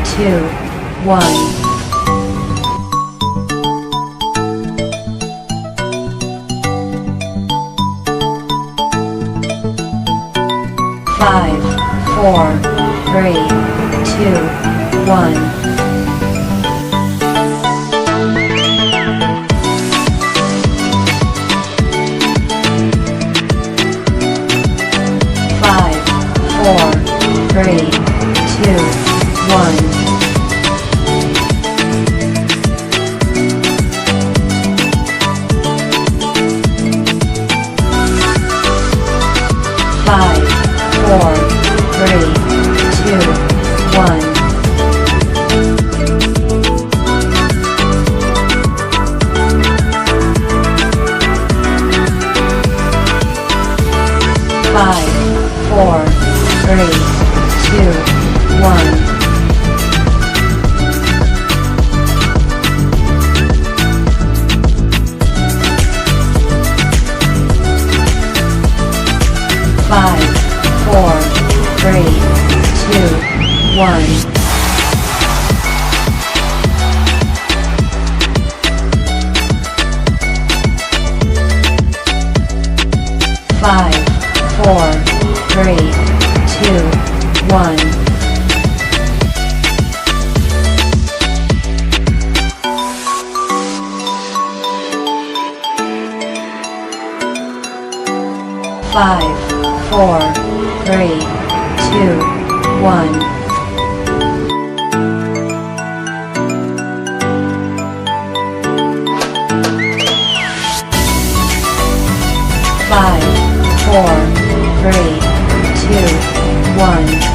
two, one. 5, 4, 3, 2, 1. 3, 2, 1. 5, 4, 3, 2, 1. 5, 4, 3, 2, 1. 5, 4, 3, 2, 1. 5, 4, 3, 2, 1. 5, 4, 3, 2, 1. 5, 4, 3, 2, 1.